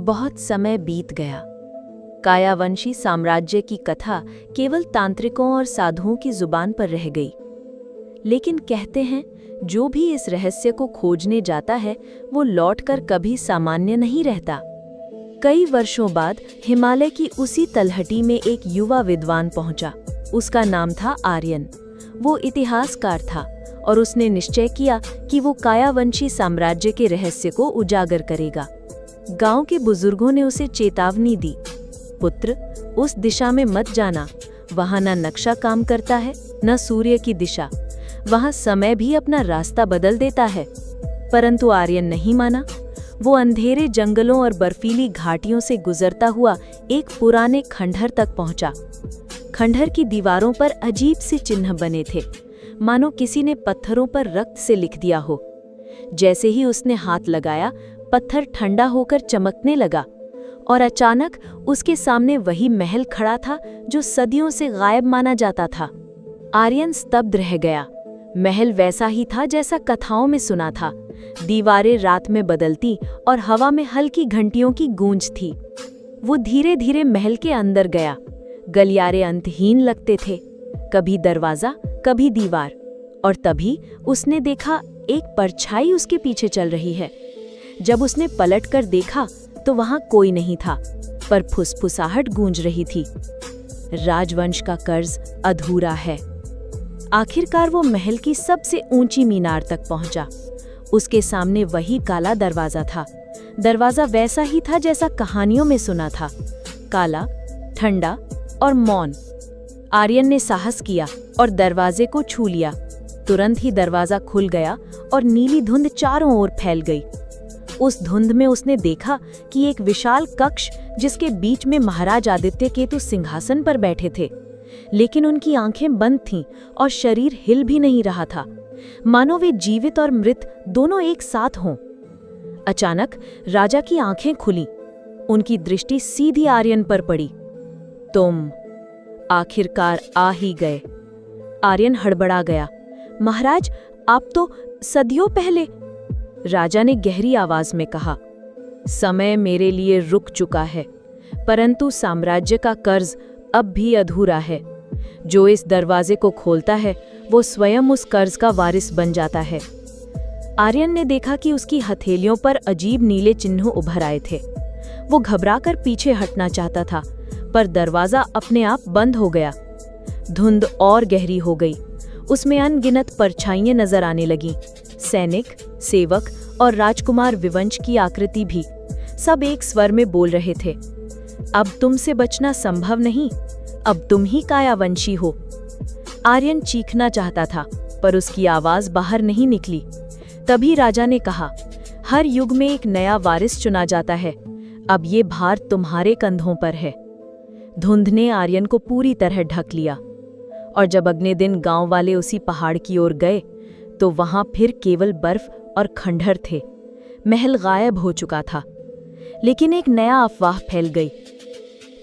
बहुत समय बीत गया। कायावंशी साम्राज्य की कथा केवल तांत्रिकों और साधुओं की जुबान पर रह गई। लेकिन कहते हैं, जो भी इस रहस्य को खोजने जाता है वो लौटकर कभी सामान्य नहीं रहता। कई वर्षों बाद हिमालय की उसी तलहटी में एक युवा विद्वान पहुंचा। उसका नाम था आर्यन। वो इतिहासकार था और उसने निश्चय किया कि वो कायावंशी साम्राज्य के रहस्य को उजागर करेगा। गांव के बुजुर्गों ने उसे चेतावनी दी, पुत्र, उस दिशा में मत जाना। वहां न नक्शा काम करता है, न सूर्य की दिशा। वहां समय भी अपना रास्ता बदल देता है। परंतु आर्यन नहीं माना। वो अंधेरे जंगलों और बर्फीली घाटियों से गुजरता हुआ एक पुराने खंडहर तक पहुंचा। खंडहर की दीवारों पर अजीब से चिन्ह बने थे, मानो किसी ने पत्थरों पर रक्त से लिख दिया हो। जैसे ही उसने हाथ लगाया, पत्थर ठंडा होकर चमकने लगा और अचानक उसके सामने वही महल खड़ा था जो सदियों से गायब माना जाता था। आर्यन स्तब्ध रह गया। महल वैसा ही था जैसा कथाओं में सुना था। दीवारें रात में बदलती और हवा में हल्की घंटियों की गूंज थी। वो धीरे धीरे महल के अंदर गया। गलियारे अंतहीन लगते थे, कभी दरवाजा, कभी दीवार। और तभी उसने देखा एक परछाई उसके पीछे चल रही है। जब उसने पलटकर देखा तो वहां कोई नहीं था, पर फुसफुसाहट गूंज रही थी। राजवंश का कर्ज अधूरा है। आखिरकार वो महल की सबसे ऊंची मीनार तक पहुंचा। उसके सामने वही काला दरवाजा था। दरवाजा वैसा ही था जैसा कहानियों में सुना था, काला, ठंडा और मौन। आर्यन ने साहस किया और दरवाजे को छू लिया। तुरंत ही दरवाजा खुल गया और नीली धुंध चारों ओर फैल गई। उस धुंध में उसने देखा कि एक विशाल कक्ष, जिसके बीच में महाराज आदित्य केतु सिंहासन पर बैठे थे। लेकिन उनकी आंखें बंद थीं और शरीर हिल भी नहीं रहा था, मानो वे जीवित और मृत दोनों एक साथ हों। अचानक राजा की आंखें खुलीं। उनकी दृष्टि सीधी आर्यन पर पड़ी। तुम आखिरकार आ ही गए। आर्यन हड़बड़ा गया। महाराज, आप तो सदियों पहले। राजा ने गहरी आवाज में कहा, समय मेरे लिए रुक चुका है, परंतु साम्राज्य का कर्ज अब भी अधूरा है। जो इस दरवाजे को खोलता है वो स्वयं उस कर्ज का वारिस बन जाता है। आर्यन ने देखा कि उसकी हथेलियों पर अजीब नीले चिन्ह उभर आए थे। वो घबराकर पीछे हटना चाहता था, पर दरवाजा अपने आप बंद हो गया। धुंध और गहरी हो गई। उसमें अनगिनत परछाइयां नजर आने लगीं। सैनिक, सेवक और राजकुमार विवंश की आकृति भी, सब एक स्वर में बोल रहे थे, अब तुमसे बचना संभव नहीं, अब तुम ही कायावंशी हो। आर्यन चीखना चाहता था, पर उसकी आवाज बाहर नहीं निकली। तभी राजा ने कहा, हर युग में एक नया वारिस चुना जाता है, अब ये भार तुम्हारे कंधों पर है। धुंध ने आर्यन को पूरी तरह ढक लिया, और जब अगले दिन गांव वाले उसी पहाड़ की ओर गए तो वहां फिर केवल बर्फ और खंडहर थे। महल गायब हो चुका था। लेकिन एक नया अफवाह फैल गई।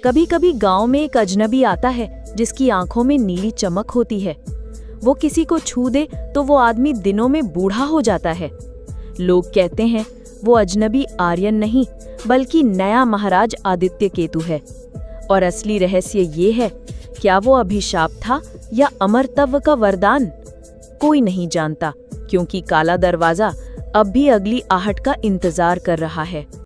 कभी कभी गांव में एक अजनबी आता है जिसकी आंखों में नीली चमक होती है। वो किसी को छू दे तो वो आदमी दिनों में बूढ़ा हो जाता है। लोग कहते हैं वो अजनबी आर्यन नहीं, बल्कि नया महाराज आदित्य केतु है। और असली रहस्य ये है, क्या वो अभिशाप था या अमरत्व का वरदान? कोई नहीं जानता, क्योंकि काला दरवाजा अब भी अगली आहट का इंतजार कर रहा है।